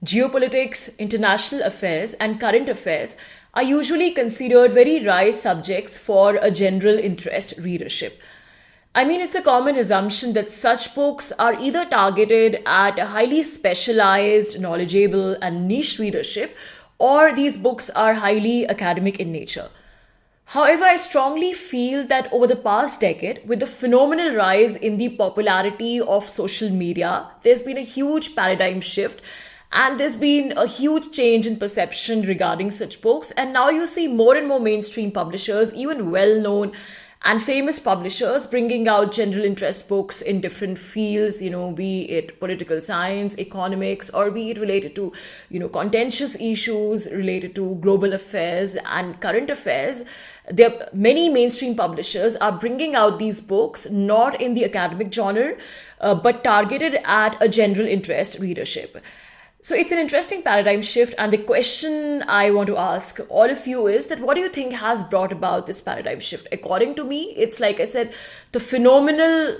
geopolitics, international affairs, and current affairs are usually considered very wry subjects for a general interest readership. I mean, it's a common assumption that such books are either targeted at a highly specialized, knowledgeable, and niche readership, or these books are highly academic in nature. However, I strongly feel that over the past decade, with the phenomenal rise in the popularity of social media, there's been a huge paradigm shift and there's been a huge change in perception regarding such books. And now you see more and more mainstream publishers, even well known and famous publishers, bringing out general interest books in different fields, be it political science, economics, or be it related to, contentious issues related to global affairs and current affairs. There many mainstream publishers are bringing out these books not in the academic genre, but targeted at a general interest readership. So it's an interesting paradigm shift. And the question I want to ask all of you is that what do you think has brought about this paradigm shift? According to me, it's like I said, the phenomenal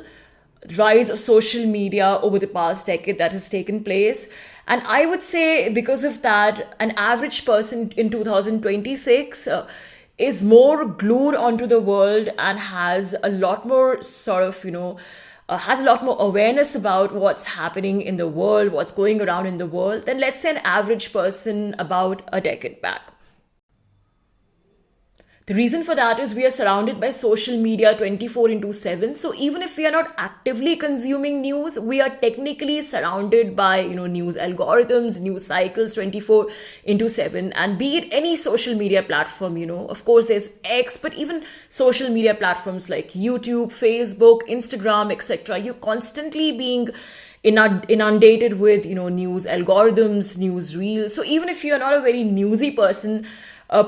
rise of social media over the past decade that has taken place. And I would say because of that, an average person in 2026 is more glued onto the world and has a lot more has a lot more awareness about what's happening in the world, what's going around in the world, than let's say an average person about a decade back. The reason for that is we are surrounded by social media 24 into 7. So even if we are not actively consuming news, we are technically surrounded by, news algorithms, news cycles 24 into 7. And be it any social media platform, of course there's X, but even social media platforms like YouTube, Facebook, Instagram, etc. You're constantly being inundated with, news algorithms, news reels. So even if you're not a very newsy person,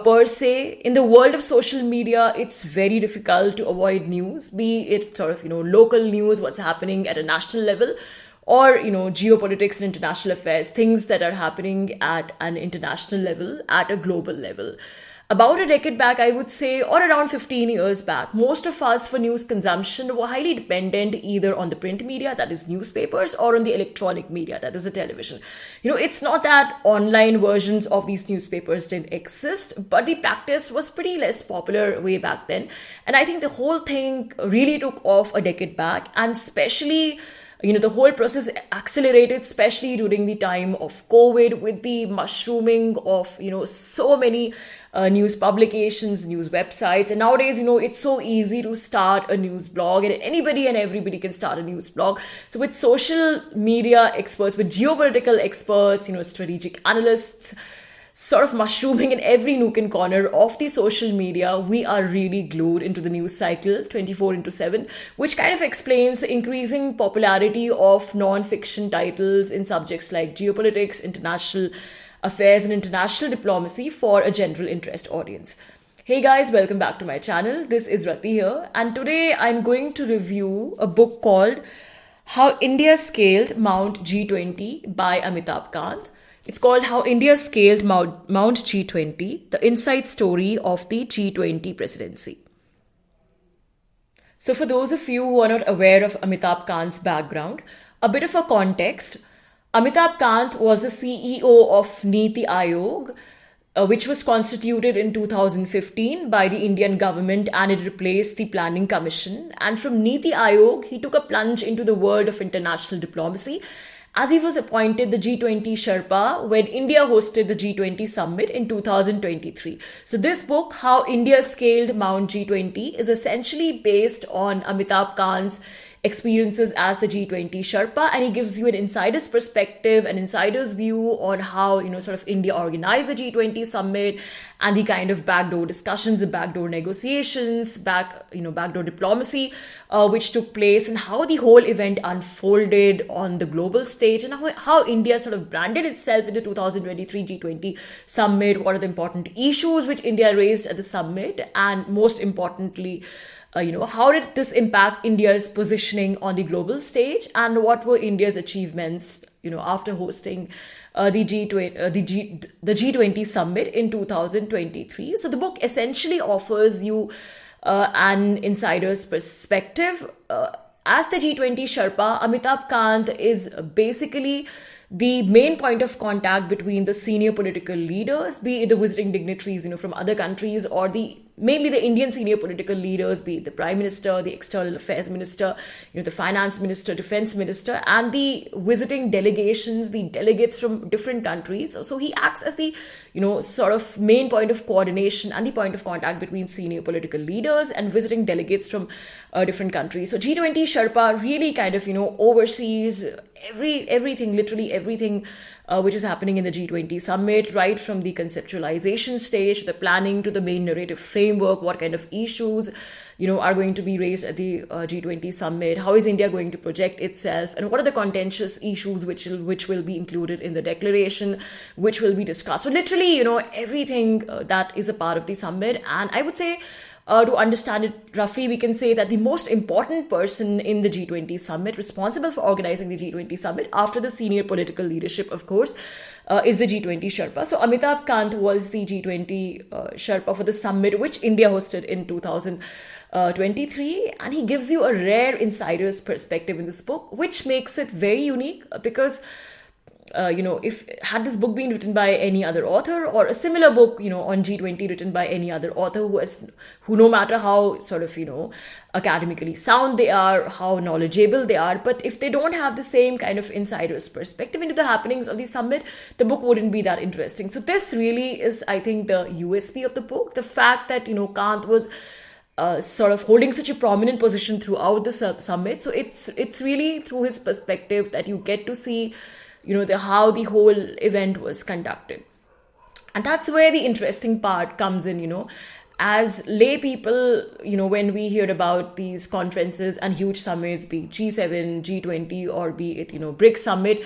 per se, in the world of social media, it's very difficult to avoid news, be it local news, what's happening at a national level, or, geopolitics and international affairs, things that are happening at an international level, at a global level. About a decade back, I would say, or around 15 years back, most of us for news consumption were highly dependent either on the print media, that is newspapers, or on the electronic media, that is a television. It's not that online versions of these newspapers didn't exist, but the practice was pretty less popular way back then. And I think the whole thing really took off a decade back, and especially the whole process accelerated, especially during the time of COVID, with the mushrooming of, so many news publications, news websites. And nowadays, it's so easy to start a news blog, and anybody and everybody can start a news blog. So with social media experts, with geopolitical experts, strategic analysts, sort of mushrooming in every nook and corner of the social media, we are really glued into the news cycle 24 into 7, which kind of explains the increasing popularity of non-fiction titles in subjects like geopolitics, international affairs, and international diplomacy for a general interest audience. Hey guys, welcome back to my channel. This is Rati here, and today I'm going to review a book called How India Scaled Mount G20 by Amitabh Kant. It's called How India Scaled Mount G20, the inside story of the G20 presidency. So for those of you who are not aware of Amitabh Kant's background, a bit of a context. Amitabh Kant was the CEO of Niti Aayog, which was constituted in 2015 by the Indian government, and it replaced the Planning Commission. And from Niti Aayog, he took a plunge into the world of international diplomacy, as he was appointed the G20 Sherpa when India hosted the G20 summit in 2023. So this book, How India Scaled Mount G20, is essentially based on Amitabh Kant's experiences as the G20 Sherpa, and he gives you an insider's perspective, an insider's view on how, India organized the G20 summit and the kind of backdoor discussions and backdoor negotiations, backdoor diplomacy, which took place, and how the whole event unfolded on the global stage, and how India sort of branded itself in the 2023 G20 summit, what are the important issues which India raised at the summit, and most importantly, how did this impact India's positioning on the global stage, and what were India's achievements, after hosting the G20 summit in 2023. So the book essentially offers you an insider's perspective. As the G20 Sherpa, Amitabh Kant is basically the main point of contact between the senior political leaders, be it the visiting dignitaries, from other countries, or mainly the Indian senior political leaders, be it the Prime Minister, the External Affairs Minister, the Finance Minister, Defense Minister, and the visiting delegations, the delegates from different countries. So he acts as the, sort of main point of coordination and the point of contact between senior political leaders and visiting delegates from different countries. So G20 Sherpa really kind of, oversees everything, literally everything which is happening in the G20 summit, right from the conceptualization stage, to the planning, to the main narrative framework, what kind of issues, are going to be raised at the G20 summit, how is India going to project itself, and what are the contentious issues which will be included in the declaration, which will be discussed. So literally, everything that is a part of the summit. And I would say, to understand it roughly, we can say that the most important person in the G20 summit, responsible for organizing the G20 summit, after the senior political leadership, of course, is the G20 Sherpa. So Amitabh Kant was the G20 Sherpa for the summit, which India hosted in 2023. And he gives you a rare insider's perspective in this book, which makes it very unique because if had this book been written by any other author, or a similar book, on G20 written by any other author who no matter how sort of, academically sound they are, how knowledgeable they are, but if they don't have the same kind of insider's perspective into the happenings of the summit, the book wouldn't be that interesting. So this really is, I think, the USP of the book, the fact that, Kant was sort of holding such a prominent position throughout the summit. So it's really through his perspective that you get to see how the whole event was conducted. And that's where the interesting part comes in, as lay people, when we hear about these conferences and huge summits, be it G7, G20, or be it, BRICS summit,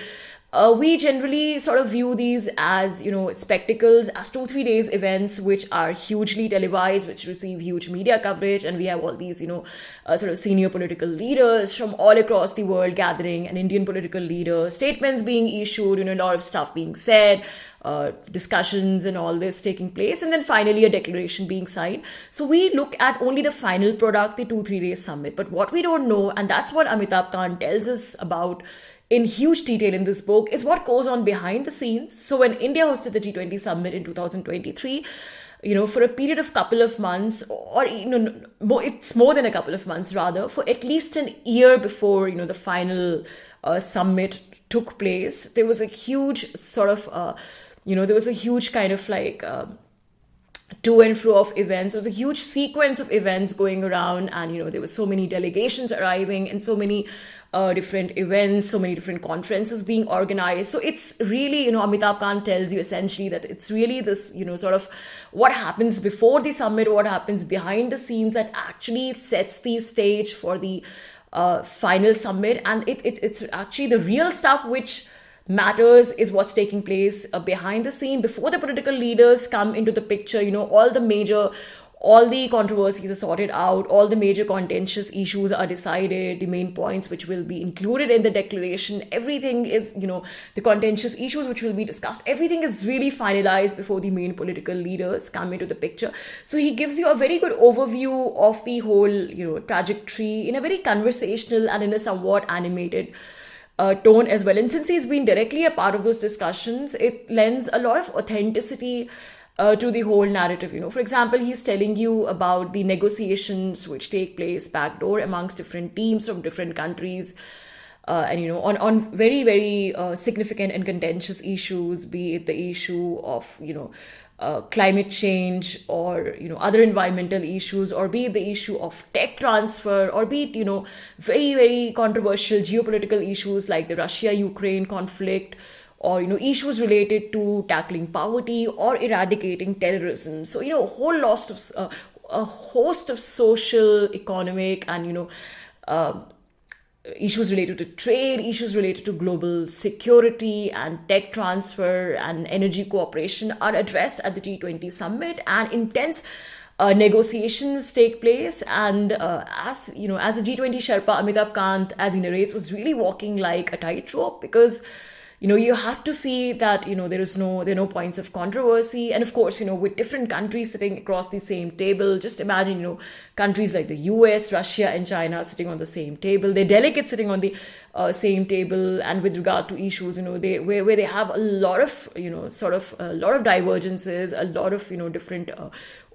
we generally sort of view these as, spectacles, as 2-3 days events, which are hugely televised, which receive huge media coverage. And we have all these, sort of senior political leaders from all across the world gathering, and Indian political leaders, statements being issued, a lot of stuff being said, discussions and all this taking place, and then finally a declaration being signed. So we look at only the final product, the 2-3 day summit. But what we don't know, and that's what Amitabh Kant tells us about in huge detail in this book, is what goes on behind the scenes. So when India hosted the G20 summit in 2023, for a period of couple of months, or it's more than a couple of months rather, for at least an year before the final summit took place, there was a huge sort of there was a huge kind of like to and fro of events. There was a huge sequence of events going around, and there were so many delegations arriving, and so many different events, so many different conferences being organized. So it's really, Amitabh Kant tells you essentially that it's really this, sort of what happens before the summit, what happens behind the scenes, that actually sets the stage for the final summit. And it's actually the real stuff which matters, is what's taking place behind the scene before the political leaders come into the picture. All the controversies are sorted out, all the major contentious issues are decided, the main points which will be included in the declaration, everything is, the contentious issues which will be discussed, everything is really finalized before the main political leaders come into the picture. So he gives you a very good overview of the whole, trajectory in a very conversational and in a somewhat animated tone as well. And since he's been directly a part of those discussions, it lends a lot of authenticity to the whole narrative. For example, he's telling you about the negotiations which take place backdoor amongst different teams from different countries, and on very, very significant and contentious issues, be it the issue of climate change, or other environmental issues, or be it the issue of tech transfer, or be it very, very controversial geopolitical issues like the Russia-Ukraine conflict, or issues related to tackling poverty or eradicating terrorism. So a host of social, economic, and issues related to trade, issues related to global security and tech transfer and energy cooperation are addressed at the G20 summit, and intense negotiations take place. And as the G20 Sherpa, Amitabh Kant, as he narrates, was really walking like a tightrope, because you have to see that, there are no points of controversy. And of course, with different countries sitting across the same table, just imagine, countries like the US, Russia, and China sitting on the same table, their delegates sitting on the same table, and with regard to issues, where they have a lot of, a lot of divergences, a lot of, different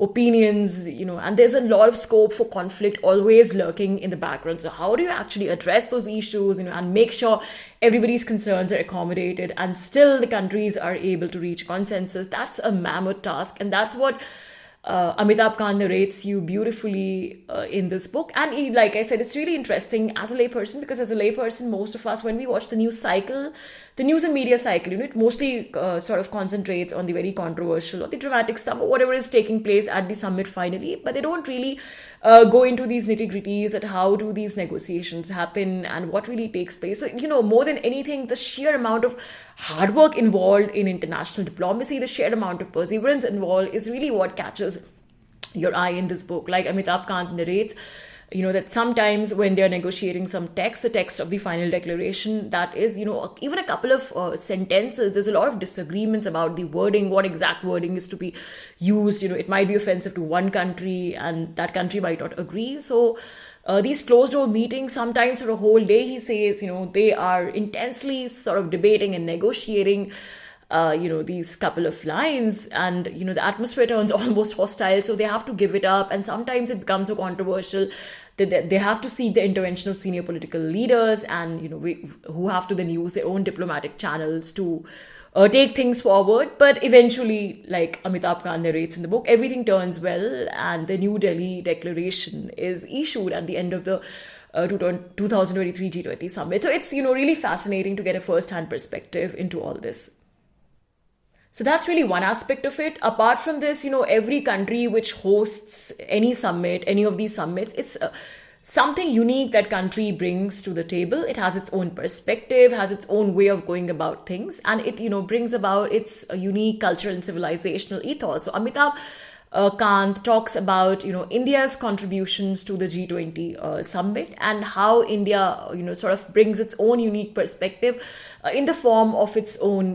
opinions, and there's a lot of scope for conflict always lurking in the background. So how do you actually address those issues, and make sure everybody's concerns are accommodated and still the countries are able to reach consensus? That's a mammoth task, and that's what Amitabh Kant narrates you beautifully in this book. And like I said, it's really interesting as a layperson, because as a layperson, most of us, when we watch the news cycle, the news and media cycle, it mostly sort of concentrates on the very controversial or the dramatic stuff or whatever is taking place at the summit finally, but they don't really go into these nitty-gritties at how do these negotiations happen and what really takes place. So, more than anything, the sheer amount of hard work involved in international diplomacy, the sheer amount of perseverance involved is really what catches your eye in this book. Like Amitabh Kant narrates, that sometimes when they're negotiating some text, the text of the final declaration, that is, even a couple of sentences, there's a lot of disagreements about the wording, what exact wording is to be used. It might be offensive to one country and that country might not agree. So these closed door meetings, sometimes for a whole day, he says, they are intensely sort of debating and negotiating these couple of lines, and the atmosphere turns almost hostile, so they have to give it up, and sometimes it becomes so controversial that they have to seek the intervention of senior political leaders, and who have to then use their own diplomatic channels to take things forward. But eventually, like Amitabh Kant narrates in the book, everything turns well, and the New Delhi Declaration is issued at the end of the 2023 G20 summit. So it's really fascinating to get a first-hand perspective into all this. So that's really one aspect of it. Apart from this, every country which hosts any summit, any of these summits, it's something unique that country brings to the table. It has its own perspective, has its own way of going about things, and it, brings about its unique cultural and civilizational ethos. So Amitabh Kant talks about, India's contributions to the G20 summit, and how India, sort of brings its own unique perspective in the form of its own,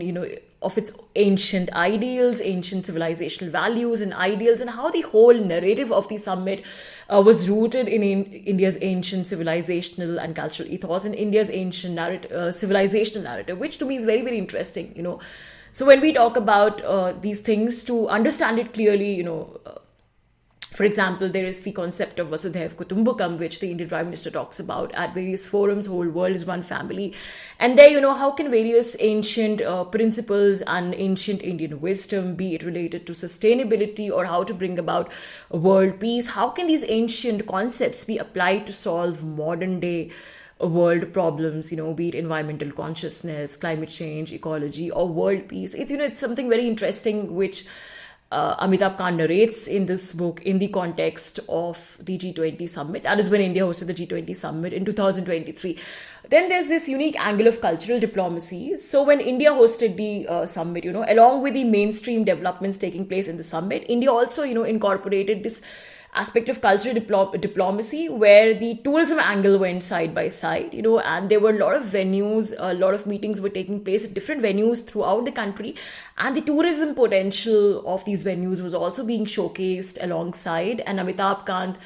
of its ancient ideals, ancient civilizational values and ideals, and how the whole narrative of the summit was rooted in India's ancient civilizational and cultural ethos, and India's ancient civilizational narrative, which to me is very, very interesting, So when we talk about these things, to understand it clearly, for example, there is the concept of Vasudhaiv Kutumbakam, which the Indian Prime Minister talks about at various forums, whole world is one family. And there, how can various ancient principles and ancient Indian wisdom, be it related to sustainability or how to bring about world peace, how can these ancient concepts be applied to solve modern day world problems, be it environmental consciousness, climate change, ecology, or world peace. It's something very interesting, which Amitabh Kant narrates in this book in the context of the G20 summit. That is when India hosted the G20 summit in 2023. Then there's this unique angle of cultural diplomacy. So when India hosted the summit, along with the mainstream developments taking place in the summit, India also, incorporated this aspect of cultural diplomacy, where the tourism angle went side by side, and there were a lot of venues, a lot of meetings were taking place at different venues throughout the country, and the tourism potential of these venues was also being showcased alongside. And Amitabh Kant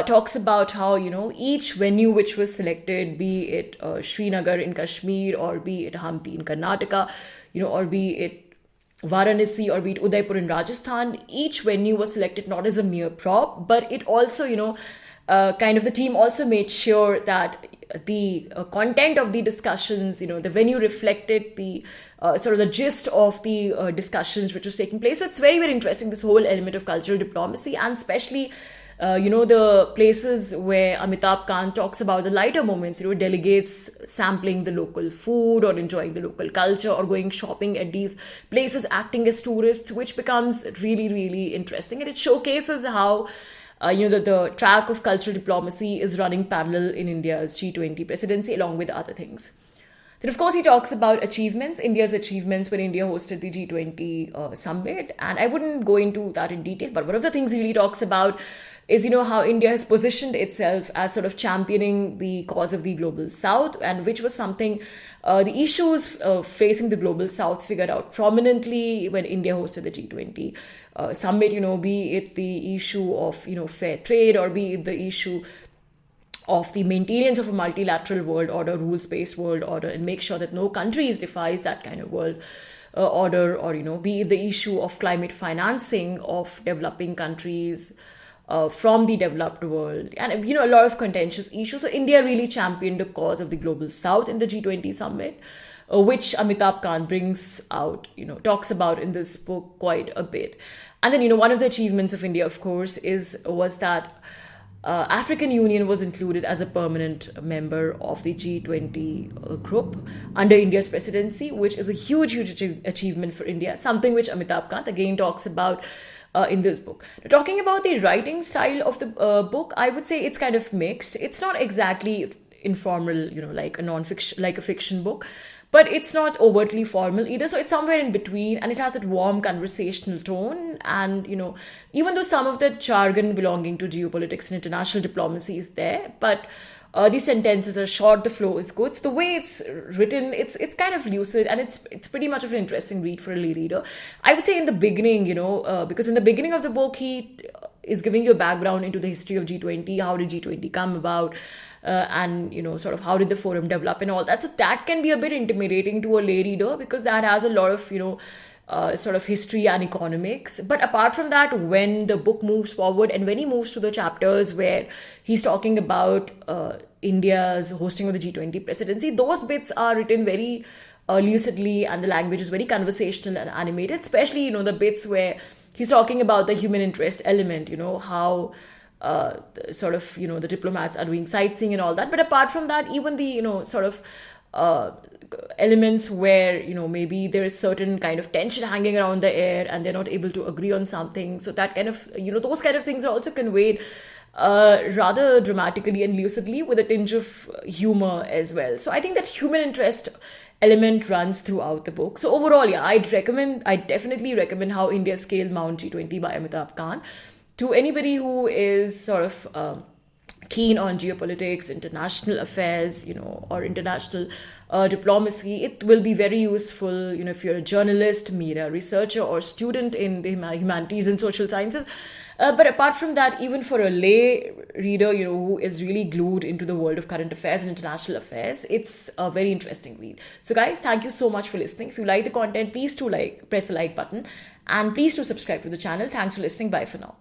talks about how, each venue which was selected, be it Srinagar in Kashmir, or be it Hampi in Karnataka, or be it Varanasi, or be it Udaipur in Rajasthan, each venue was selected not as a mere prop, but it also, the team also made sure that the content of the discussions, the venue reflected the sort of the gist of the discussions which was taking place. So it's very, very interesting, this whole element of cultural diplomacy, and especially the places where Amitabh Kant talks about the lighter moments, delegates sampling the local food or enjoying the local culture or going shopping at these places, acting as tourists, which becomes really, really interesting. And it showcases how, the track of cultural diplomacy is running parallel in India's G20 presidency, along with other things. Then, of course, he talks about achievements, India's achievements when India hosted the G20 summit. And I wouldn't go into that in detail, but one of the things he really talks about is, how India has positioned itself as sort of championing the cause of the global south, and which was something, the issues facing the global south figured out prominently when India hosted the G20 summit, be it the issue of, fair trade, or be it the issue of the maintenance of a multilateral world order, rules-based world order, and make sure that no countries defies that kind of world order, or be it the issue of climate financing of developing countries from the developed world, and a lot of contentious issues. So India really championed the cause of the global South in the G20 summit, which Amitabh Kant brings out, talks about in this book quite a bit. And then, one of the achievements of India, of course, was that African Union was included as a permanent member of the G20 group under India's presidency, which is a huge achievement for India, something which Amitabh Kant again talks about in this book. Now, talking about the writing style of the book, I would say it's kind of mixed. It's not exactly informal, like a non-fiction, like a fiction book, but it's not overtly formal either. So it's somewhere in between, and it has that warm conversational tone. And, even though some of the jargon belonging to geopolitics and international diplomacy is there, but these sentences are short, the flow is good. So the way it's written, it's kind of lucid, and it's pretty much of an interesting read for a lay reader. I would say in the beginning, because in the beginning of the book, he is giving you a background into the history of G20, how did G20 come about, and sort of how did the forum develop and all that. So that can be a bit intimidating to a lay reader, because that has a lot of sort of history and economics. But apart from that, when the book moves forward and when he moves to the chapters where he's talking about India's hosting of the G20 presidency, those bits are written very lucidly, and the language is very conversational and animated, especially the bits where he's talking about the human interest element, how sort of the diplomats are doing sightseeing and all that. But apart from that, even the sort of elements where maybe there is certain kind of tension hanging around the air and they're not able to agree on something, so that kind of those kind of things are also conveyed rather dramatically and lucidly, with a tinge of humor as well. So I think that human interest element runs throughout the book. So overall, yeah, I definitely recommend How India Scaled Mount G20 by Amitabh Kant to anybody who is sort of keen on geopolitics, international affairs, or international diplomacy. It will be very useful, if you're a journalist, media researcher, or student in the humanities and social sciences. But apart from that, even for a lay reader, who is really glued into the world of current affairs and international affairs, it's a very interesting read. So guys, thank you so much for listening. If you like the content, please do press the like button, and please do subscribe to the channel. Thanks for listening. Bye for now.